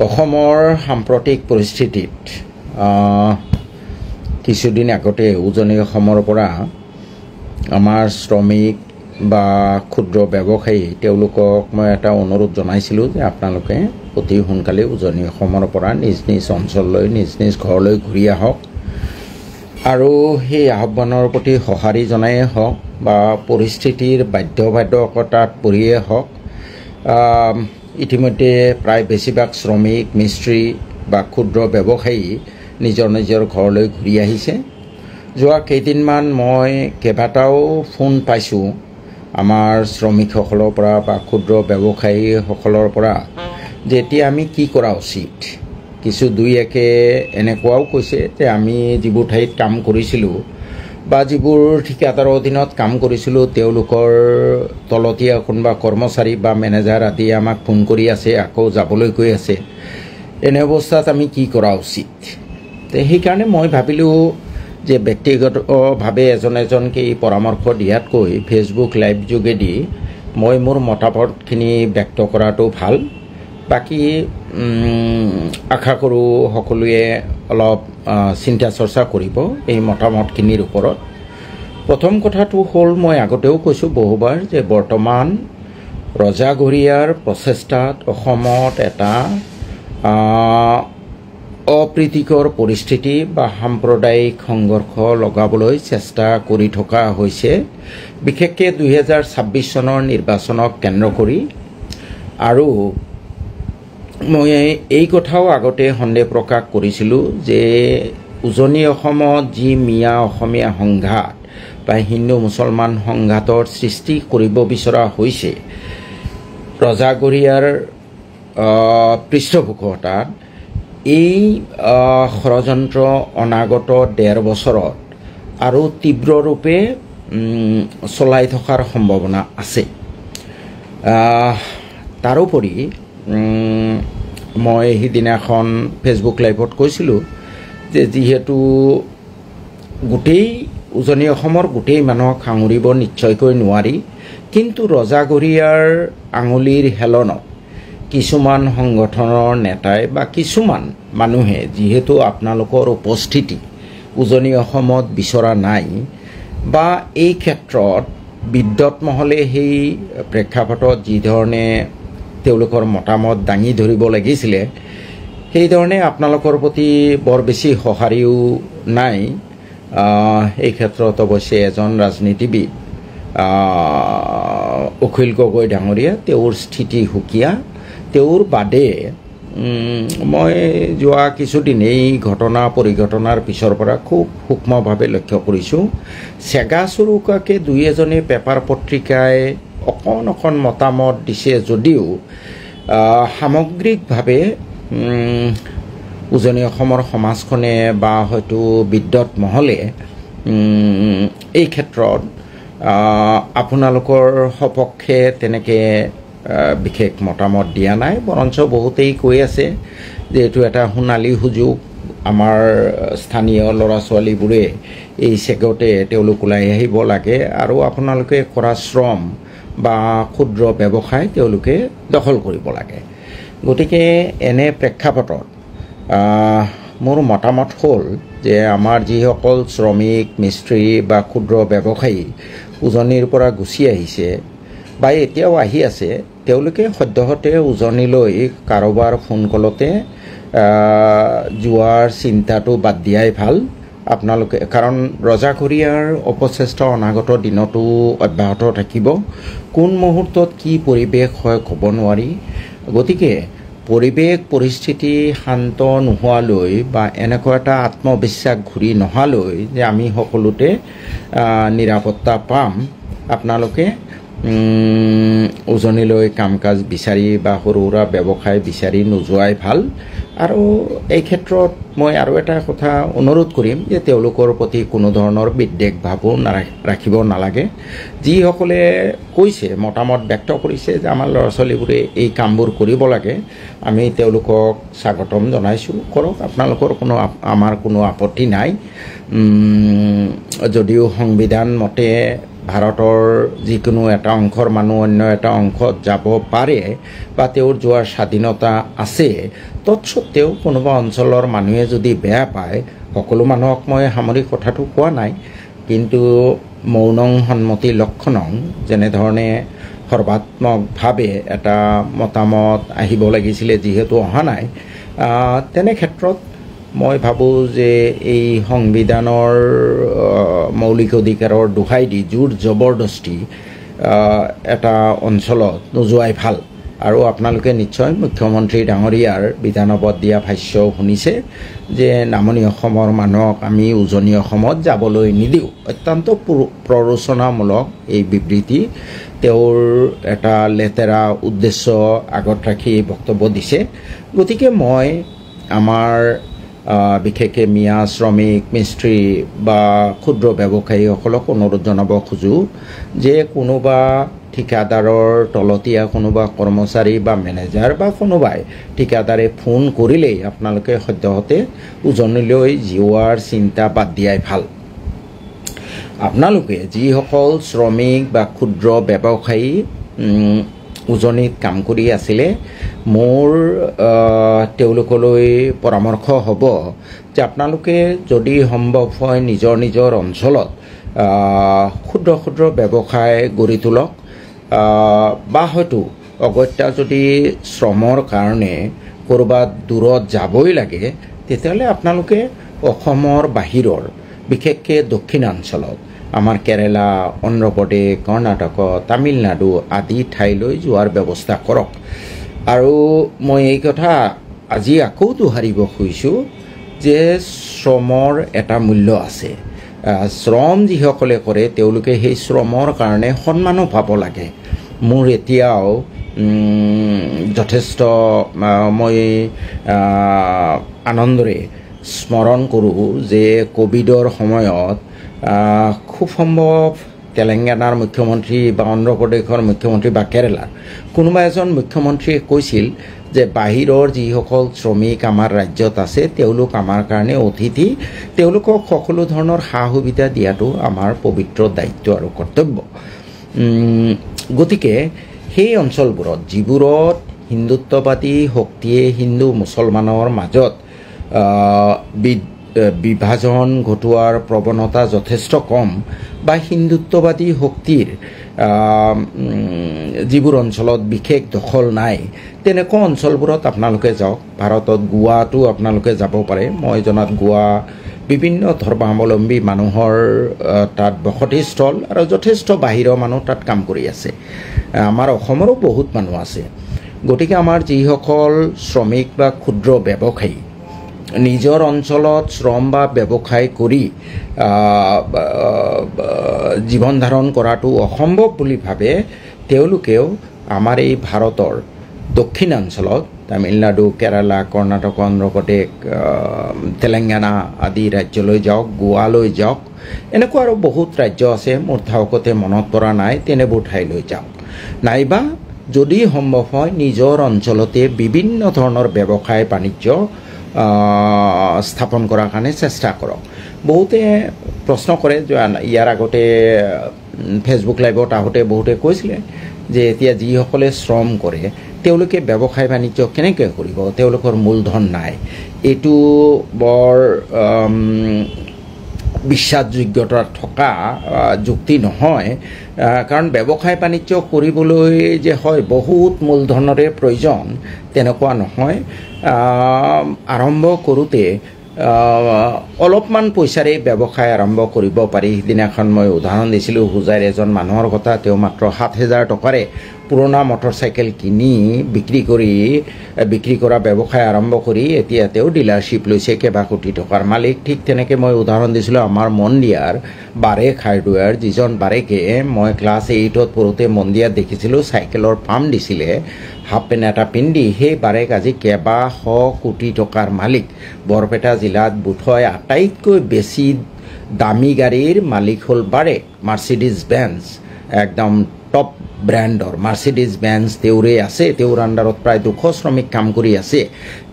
অসমৰ সাম্প্ৰতিক পৰিস্থিতিত কিছুদিন আগতে উজনি অসমৰ পৰা আমাৰ শ্ৰমিক বা ক্ষুদ্ৰ ব্যৱসায়ী তেওঁলোকক মই এটা অনুৰোধ জনাইছিলোঁ যে আপোনালোকে অতি সোনকালে উজনি অসমৰ পৰা নিজ নিজ অঞ্চললৈ নিজ নিজ ঘৰলৈ ঘূৰি আহক আৰু সেই আহ্বানৰ প্ৰতি সঁহাৰি জনায়েই হওক বা পৰিস্থিতিৰ বাধ্যবাধকতাত পৰিয়ে হওক ইতিমধ্যে প্ৰায় বেছিভাগ শ্ৰমিক মিস্ত্ৰী বা ক্ষুদ্ৰ ব্যৱসায়ী নিজৰ নিজৰ ঘৰলৈ ঘূৰি আহিছে। যোৱা কেইদিনমান মই কেইবাটাও ফোন পাইছোঁ আমাৰ শ্ৰমিকসকলৰ পৰা বা ক্ষুদ্ৰ ব্যৱসায়ীসকলৰ পৰা যে এতিয়া আমি কি কৰা উচিত। কিছু দুই একে এনেকুৱাও কৈছে যে আমি যিবোৰ ঠাইত কাম কৰিছিলোঁ বা যিবোৰ ঠিকাদাৰৰ অধীনত কাম কৰিছিলোঁ তেওঁলোকৰ তলতীয়া কোনোবা কৰ্মচাৰী বা মেনেজাৰ আদি আমাক ফোন কৰি আছে, আকৌ যাবলৈ কৈ আছে। এনে অৱস্থাত আমি কি কৰা উচিত। সেইকাৰণে মই ভাবিলোঁ যে ব্যক্তিগতভাৱে এজনকৈ এই পৰামৰ্শ দিয়াতকৈ ফেচবুক লাইভ যোগেদি মই মোৰ মতামতখিনি ব্যক্ত কৰাটো ভাল। বাকী আশা কৰোঁ সকলোৱে অলপ চিন্তা চৰ্চা কৰিব এই মতামতখিনিৰ ওপৰত। প্ৰথম কথাটো হ'ল মই আগতেও কৈছোঁ বহুবাৰ যে বৰ্তমান ৰজাঘৰীয়াৰ প্ৰচেষ্টাত অসমত এটা অপ্ৰীতিকৰ পৰিস্থিতি বা সাম্প্ৰদায়িক সংঘৰ্ষ লগাবলৈ চেষ্টা কৰি থকা হৈছে, বিশেষকৈ 2026 চনৰ নিৰ্বাচনক কেন্দ্ৰ কৰি। আৰু মই এই কথাও আগতে সন্দেহ প্ৰকাশ কৰিছিলোঁ যে উজনি অসমত যি মিয়া অসমীয়া সংঘাত বা হিন্দু মুছলমান সংঘাতৰ সৃষ্টি কৰিব বিচৰা হৈছে ৰজাঘৰীয়াৰ পৃষ্ঠপোষকতাত, এই ষড়যন্ত্ৰ অনাগত 1.5 বছৰত আৰু তীব্ৰৰূপে চলাই থকাৰ সম্ভাৱনা আছে। তাৰোপৰি মই সিদিনাখন ফেচবুক লাইভত কৈছিলোঁ যে যিহেতু গোটেই উজনি অসমৰ গোটেই মানুহক সাঙুৰিব নিশ্চয়কৈ নোৱাৰি, কিন্তু ৰজাঘৰীয়াৰ আঙুলিৰ হেলনত কিছুমান সংগঠনৰ নেতাই বা কিছুমান মানুহে যিহেতু আপোনালোকৰ উপস্থিতি উজনি অসমত বিচৰা নাই বা এই ক্ষেত্ৰত বিদ্যুৎ মহলে সেই প্ৰেক্ষাপটত যিধৰণে তেওঁলোকৰ মতামত দাঙি ধৰিব লাগিছিলে সেইধৰণে আপোনালোকৰ প্ৰতি বৰ বেছি সঁহাৰিও নাই। এই ক্ষেত্ৰত অৱশ্যে এজন ৰাজনীতিবিদ অখিল গগৈ ডাঙৰীয়া, তেওঁৰ স্থিতি সুকীয়া। তেওঁৰ বাদে মই যোৱা কিছুদিন এই ঘটনা পৰিঘটনাৰ পিছৰ পৰা খুব সূক্ষ্মভাৱে লক্ষ্য কৰিছোঁ, চেগা চুৰুকাকৈ দুই এজনে পেপাৰ পত্ৰিকাই অকণ মতামত দিছে যদিও সামগ্ৰিকভাৱে উজনি অসমৰ সমাজখনে বা হয়তো বিদ্যুৎ মহলে এই ক্ষেত্ৰত আপোনালোকৰ সপক্ষে তেনেকৈ বিশেষ মতামত দিয়া নাই। বৰঞ্চ বহুতেই কৈ আছে যে এইটো এটা সোণালী সুযোগ, আমাৰ স্থানীয় ল'ৰা ছোৱালীবোৰে এই চেগতে তেওঁলোক ওলাই আহিব লাগে আৰু আপোনালোকে কৰা শ্ৰম বা ক্ষুদ্ৰ ব্যৱসায় তেওঁলোকে দখল কৰিব লাগে। গতিকে এনে প্ৰেক্ষাপটত মোৰ মতামত হ'ল যে আমাৰ যিসকল শ্ৰমিক মিস্ত্ৰী বা ক্ষুদ্ৰ ব্যৱসায়ী উজনিৰ পৰা গুচি আহিছে বা এতিয়াও আহি আছে, তেওঁলোকে সদ্যহতে উজনিলৈ কাৰোবাৰ ফোন কলতে যোৱাৰ চিন্তাটো বাদ দিয়াই ভাল আপোনালোকে, কাৰণ ৰজাঘৰীয়াৰ অপচেষ্টা অনাগত দিনতো অব্যাহত থাকিব। কোন মুহূৰ্তত কি পৰিৱেশ হয় ক'ব নোৱাৰি। গতিকে পৰিৱেশ পৰিস্থিতি শান্ত নোহোৱালৈ বা এনেকুৱা এটা আত্মবিশ্বাস ঘূৰি নহালৈ যে আমি সকলোতে নিৰাপত্তা পাম, আপোনালোকে উজনিলৈ কাম কাজ বিচাৰি বা সৰু সুৰা ব্যৱসায় বিচাৰি নোযোৱাই ভাল। আৰু এই ক্ষেত্ৰত মই আৰু এটা কথা অনুৰোধ কৰিম যে তেওঁলোকৰ প্ৰতি কোনো ধৰণৰ বিদ্বেষ ভাৱো ৰাখিব নালাগে। যিসকলে কৈছে মতামত ব্যক্ত কৰিছে যে আমাৰ ল'ৰা ছোৱালীবোৰে এই কামবোৰ কৰিব লাগে, আমি তেওঁলোকক স্বাগতম জনাইছোঁ, কৰক, আপোনালোকৰ আমাৰ কোনো আপত্তি নাই। যদিও সংবিধান মতে ভাৰতৰ যিকোনো এটা অংশৰ মানুহ অন্য এটা অংশত যাব পাৰে বা তেওঁৰ যোৱাৰ স্বাধীনতা আছে, তৎসত্ত্বেও কোনোবা অঞ্চলৰ মানুহে যদি বেয়া পায়, সকলো মানুহক মই সামৰিক কথাটো কোৱা নাই, কিন্তু মৌনং সন্মতি লক্ষণং, যেনেধৰণে সৰ্বাত্মকভাৱে এটা মতামত আহিব লাগিছিলে যিহেতু অহা নাই, তেনে ক্ষেত্ৰত মই ভাবোঁ যে এই সংবিধানৰ মৌলিক অধিকাৰৰ দোহাই দি জোৰ জবৰদস্তি এটা অঞ্চলত নোযোৱাই ভাল। আৰু আপোনালোকে নিশ্চয় মুখ্যমন্ত্ৰী ডাঙৰীয়াৰ বিধানসভাত দিয়া ভাষ্য শুনিছে যে নামনি অসমৰ মানুহক আমি উজনি অসমত যাবলৈ নিদিওঁ। অত্যন্ত প্ৰৰোচনামূলক এই বিবৃতি, তেওঁৰ এটা লেতেৰা উদ্দেশ্য আগত ৰাখি বক্তব্য দিছে। গতিকে মই আমাৰ বিশেষকৈ মিয়া শ্ৰমিক মিস্ত্ৰী বা ক্ষুদ্ৰ ব্যৱসায়ীসকলক অনুৰোধ জনাব খোজোঁ যে কোনোবা ঠিকাদাৰৰ তলতীয়া কোনোবা কৰ্মচাৰী বা মেনেজাৰ বা কোনোবাই ঠিকাদাৰে ফোন কৰিলেই আপোনালোকে সদ্যহতে উজনিলৈ যোৱাৰ চিন্তা বাদ দিয়াই ভাল। আপোনালোকে যিসকল শ্ৰমিক বা ক্ষুদ্ৰ ব্যৱসায়ী উজনিত কাম কৰি আছিলে, মোৰ তেওঁলোকলৈ পৰামৰ্শ হ'ব যে আপোনালোকে যদি সম্ভৱ হয় নিজৰ নিজৰ অঞ্চলত ক্ষুদ্ৰ ক্ষুদ্ৰ ব্যৱসায় গঢ়ি তোলক, বা হয়তো অগত্যা যদি শ্ৰমৰ কাৰণে ক'ৰবাত দূৰত যাবই লাগে, তেতিয়াহ'লে আপোনালোকে অসমৰ বাহিৰৰ বিশেষকৈ দক্ষিণাঞ্চলত আমাৰ কেৰেলা, অন্ধ্ৰপ্ৰদেশ, কৰ্ণাটক, তামিলনাডু আদি ঠাইলৈ যোৱাৰ ব্যৱস্থা কৰক। আৰু মই এই কথা আজি আকৌ দোহাৰিব খুজিছোঁ যে শ্ৰমৰ এটা মূল্য আছে। শ্ৰম যিসকলে কৰে তেওঁলোকে সেই শ্ৰমৰ কাৰণে সন্মানো পাব লাগে। মোৰ এতিয়াও যথেষ্ট মই আনন্দৰে স্মৰণ কৰোঁ যে কোভিডৰ সময়ত খুব সম্ভৱ তেলেংগানাৰ মুখ্যমন্ত্ৰী বা অন্ধ্ৰপ্ৰদেশৰ মুখ্যমন্ত্ৰী বা কেৰেলাৰ কোনোবা এজন মুখ্যমন্ত্ৰীয়ে কৈছিল যে বাহিৰৰ যিসকল শ্ৰমিক আমাৰ ৰাজ্যত আছে তেওঁলোক আমাৰ কাৰণে অতিথি, তেওঁলোকক সকলো ধৰণৰ সা সুবিধা দিয়াটো আমাৰ পবিত্ৰ দায়িত্ব আৰু কৰ্তব্য। গতিকে সেই অঞ্চলবোৰত যিবোৰত হিন্দুত্ববাদী শক্তিয়ে হিন্দু মুছলমানৰ মাজত বিভাজন ঘটোৱাৰ প্ৰৱণতা যথেষ্ট কম, বা হিন্দুত্ববাদী শক্তিৰ যিবোৰ অঞ্চলত বিশেষ দখল নাই, তেনেকুৱা অঞ্চলবোৰত আপোনালোকে যাওক। ভাৰতত গোৱাটো আপোনালোকে যাব পাৰে। মই জনাত গোৱা বিভিন্ন ধৰ্মাৱলম্বী মানুহৰ তাত বসতিস্থল আৰু যথেষ্ট বাহিৰৰ মানুহ তাত কাম কৰি আছে। আমাৰ অসমৰো বহুত মানুহ আছে। গতিকে আমাৰ যিসকল শ্ৰমিক বা ক্ষুদ্ৰ ব্যৱসায়ী নিজৰ অঞ্চলত শ্ৰম বা ব্যৱসায় কৰি জীৱন ধাৰণ কৰাটো অসম্ভৱ বুলি ভাবে, তেওঁলোকেও আমাৰ এই ভাৰতৰ দক্ষিণাঞ্চলত তামিলনাডু, কেৰালা, কৰ্ণাটক, অন্ধ্ৰপ্ৰদেশ, তেলেংগানা আদি ৰাজ্যলৈ যাওক, গোৱালৈ যাওক। এনেকুৱা আৰু বহুত ৰাজ্য আছে, মোৰ ঠাউকতে মনত পৰা নাই, তেনেবোৰ ঠাইলৈ যাওক। নাইবা যদি সম্ভৱ হয় নিজৰ অঞ্চলতে বিভিন্ন ধৰণৰ ব্যৱসায় বাণিজ্য স্থাপন কৰাৰ কাৰণে চেষ্টা কৰক। বহুতে প্ৰশ্ন কৰে, ইয়াৰ আগতে ফেচবুক লাইভত আহোঁতে বহুতে কৈছিলে যে এতিয়া যিসকলে শ্ৰম কৰে তেওঁলোকে ব্যৱসায় বাণিজ্য কেনেকৈ কৰিব, তেওঁলোকৰ মূলধন নাই। এইটো বৰ বিশ্বাসযোগ্যতা থকা যুক্তি নহয়, কাৰণ ব্যৱসায় বাণিজ্য কৰিবলৈ যে হয় বহুত মূলধনৰে প্ৰয়োজন তেনেকুৱা নহয়। আৰম্ভ কৰোঁতে অলপমান পইচাৰে ব্যৱসায় আৰম্ভ কৰিব পাৰি। সিদিনাখন মই উদাহৰণ দিছিলোঁ হোজাইৰ এজন মানুহৰ কথা। তেওঁ মাত্ৰ 7,000 টকাৰে পুৰণা মটৰচাইকেল কিনি বিক্ৰী কৰা ব্যৱসায় আৰম্ভ কৰি এতিয়া তেওঁ ডিলাৰশ্বিপ লৈছে, কেইবা কোটি টকাৰ মালিক। ঠিক তেনেকৈ মই উদাহৰণ দিছিলোঁ আমাৰ মন্দিয়াৰ বাৰেক হাৰ্ডৱেৰ, যিজন বাৰেকে মই ক্লাছ 8ত পঢ়োঁতে মন্দিয়াত দেখিছিলোঁ চাইকেলৰ পাম্প দিছিলে, হাফ পেণ্ট এটা পিন্ধি। সেই বাৰেক আজি কেইবাশ কোটি টকাৰ মালিক। বৰপেটা জিলাত বোধহয় আটাইতকৈ বেছি দামী গাড়ীৰ মালিক হ'ল বাৰেক, মাৰ্চিডিজ বেঞ্চ, একদম টপ ব্ৰেণ্ডৰ মাৰ্চিডিজ বেঞ্জ তেওঁৰে আছে, তেওঁৰ আণ্ডাৰত প্ৰায় 200 শ্ৰমিক কাম কৰি আছে।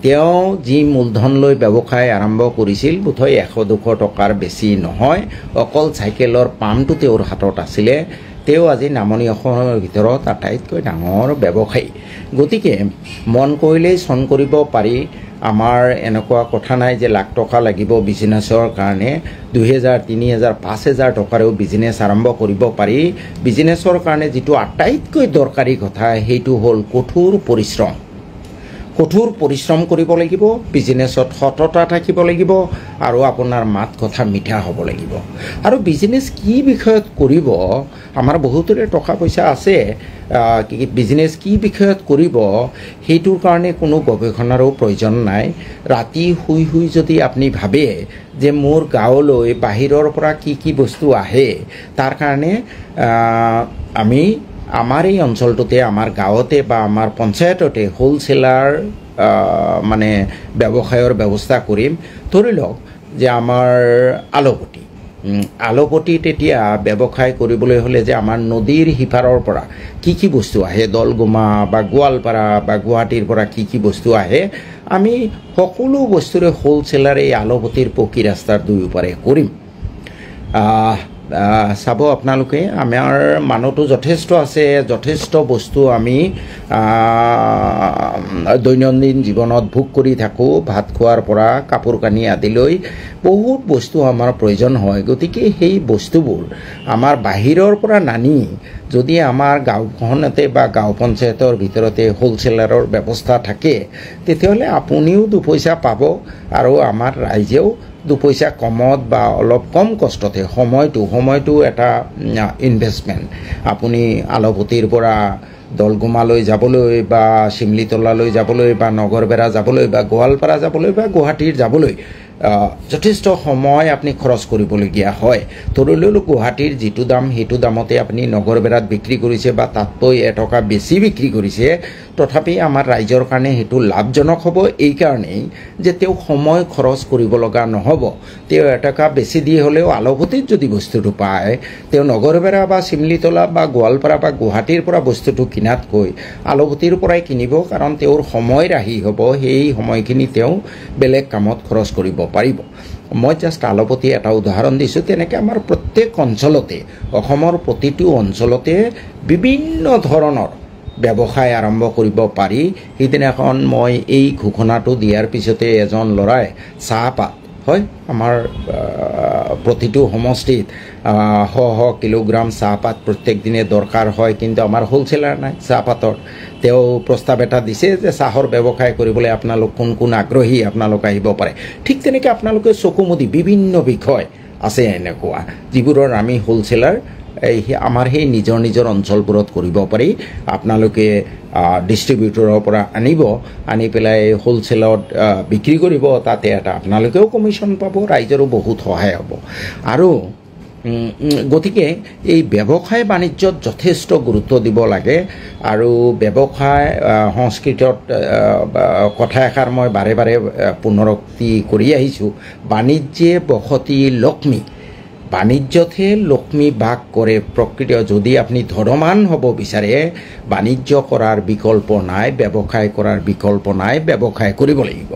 তেওঁ যি মূলধন লৈ ব্যৱসায় আৰম্ভ কৰিছিল বোধহয় 100-200 টকাৰ বেছি নহয়, অকল চাইকেলৰ পাম্পটো তেওঁৰ হাতত আছিলে। তেওঁ আজি নামনি অসমৰ ভিতৰত আটাইতকৈ ডাঙৰ ব্যৱসায়ী। গতিকে মন কৰিলেই চন কৰিব পাৰি। আমাৰ এনেকুৱা কথা নাই যে লাখ টকা লাগিব বিজনেছৰ কাৰণে, 2000, 3000, 5000 টকাৰেও বিজনেছ আৰম্ভ কৰিব পাৰি। বিজনেছৰ কাৰণে যিটো আটাইতকৈ দৰকাৰী কথা সেইটো হ'ল কঠোৰ পৰিশ্ৰম। কঠোৰ পৰিশ্ৰম কৰিব লাগিব, বিজনেছত সততা থাকিব লাগিব আৰু আপোনাৰ মাত কথা মিঠা হ'ব লাগিব। আৰু বিজনেছ কি বিষয়ত কৰিব, আমাৰ বহুতৰে টকা পইচা আছে, বিজনেছ কি বিষয়ত কৰিব সেইটোৰ কাৰণে কোনো গৱেষণাৰো প্ৰয়োজন নাই। ৰাতি শুই শুই যদি আপুনি ভাবে যে মোৰ গাঁৱলৈ বাহিৰৰ পৰা কি কি বস্তু আহে, তাৰ কাৰণে আমি আমাৰ এই অঞ্চলটোতে, আমাৰ গাঁৱতে বা আমাৰ পঞ্চায়ততে হোলচেলাৰ মানে ব্যৱসায়ৰ ব্যৱস্থা কৰিম। ধৰি লওক যে আমাৰ আলুপট্টিত এতিয়া ব্যৱসায় কৰিবলৈ হ'লে যে আমাৰ নদীৰ সিপাৰৰ পৰা কি কি বস্তু আহে, দলগুমা বা গোৱালপাৰা বা গুৱাহাটীৰ পৰা কি কি বস্তু আহে, আমি সকলো বস্তুৰে হোলচেলাৰ এই আলুপট্টিৰ পকী ৰাস্তাৰ দুয়োপাৰে কৰিম। চাব আপোনালোকে, আমাৰ মানুহটো যথেষ্ট আছে, যথেষ্ট বস্তু আমি দৈনন্দিন জীৱনত ভোগ কৰি থাকোঁ। ভাত খোৱাৰ পৰা কাপোৰ কানি আদিলৈ বহুত বস্তু আমাৰ প্ৰয়োজন হয়। গতিকে সেই বস্তুবোৰ আমাৰ বাহিৰৰ পৰা নানি যদি আমাৰ গাঁওখনতে বা গাঁও পঞ্চায়তৰ ভিতৰতে হোলচেলাৰৰ ব্যৱস্থা থাকে, তেতিয়াহ'লে আপুনিও দুপইচা পাব আৰু আমাৰ ৰাইজেও দুপইচা কমত বা অলপ কম কষ্টতে, সময়টো এটা ইনভেষ্টমেণ্ট। আপুনি আলুপট্টিৰ পৰা দলগুমালৈ যাবলৈ বা চিমলিতলালৈ যাবলৈ বা নগৰবেৰা যাবলৈ বা গোৱালপাৰা যাবলৈ বা গুৱাহাটীৰ যাবলৈ যথেষ্ট সময় আপুনি খৰচ কৰিবলগীয়া হয়। ধৰি লওক গুৱাহাটীৰ যিটো দাম সেইটো দামতে আপুনি নগৰবেৰাত বিক্ৰী কৰিছে বা তাতকৈ এটকা বেছি বিক্ৰী কৰিছে, তথাপি আমাৰ ৰাইজৰ কাৰণে সেইটো লাভজনক হ'ব। এইকাৰণেই যে তেওঁ সময় খৰচ কৰিব লগা নহ'ব। তেওঁ এটকা বেছি দি হ'লেও আলুপট্টিত যদি বস্তুটো পায়, তেওঁ নগৰবেৰা বা চিমলিতলা বা গোৱালপাৰা বা গুৱাহাটীৰ পৰা বস্তুটো কিনাতকৈ আলুপট্টিৰ পৰাই কিনিব, কাৰণ তেওঁৰ সময় ৰাহি হ'ব। সেই সময়খিনি তেওঁ বেলেগ কামত খৰচ কৰিব পাৰিব। মই জাষ্ট আলুপট্টি এটা উদাহৰণ দিছোঁ। তেনেকৈ আমাৰ প্ৰত্যেক অঞ্চলতে, অসমৰ প্ৰতিটো অঞ্চলতে বিভিন্ন ধৰণৰ ব্যৱসায় আৰম্ভ কৰিব পাৰি। সিদিনাখন মই এই ঘোষণাটো দিয়াৰ পিছতে এজন ল'ৰাই চাহপাত, হয়, আমাৰ প্ৰতিটো সমষ্টিত শ কিলোগ্ৰাম চাহপাত প্ৰত্যেক দিনে দৰকাৰ হয়, কিন্তু আমাৰ হোলচেলাৰ নাই চাহপাতৰ। তেওঁ প্ৰস্তাৱ এটা দিছে যে চাহৰ ব্যৱসায় কৰিবলৈ আপোনালোক কোন কোন আগ্ৰহী, আপোনালোক আহিব পাৰে। ঠিক তেনেকৈ আপোনালোকে চকু মুদি বিভিন্ন বিষয় আছে এনেকুৱা যিবোৰৰ আমি হোলচেলাৰ আমাৰ সেই নিজৰ অঞ্চলবোৰত কৰিব পাৰি। আপোনালোকে ডিষ্ট্ৰিবিউটৰৰ পৰা আনি পেলাই হোলচেলত বিক্ৰী কৰিব, তাতে এটা আপোনালোকেও কমিশ্যন পাব, ৰাইজৰো বহুত সহায় হ'ব। আৰু গতিকে এই ব্যৱসায় বাণিজ্যত যথেষ্ট গুৰুত্ব দিব লাগে। আৰু ব্যৱসায় সংস্কৃতত কথা এষাৰ মই বাৰে বাৰে পুনৰুক্তি কৰি আহিছোঁ, বাণিজ্যে বসতি লক্ষ্মী। বাণিজ্যতহে লক্ষ্মী বাস কৰে। প্ৰকৃত যদি আপুনি ধনৱান হ'ব বিচাৰে, বাণিজ্য কৰাৰ বিকল্প নাই, ব্যৱসায় কৰাৰ বিকল্প নাই, ব্যৱসায় কৰিব লাগিব।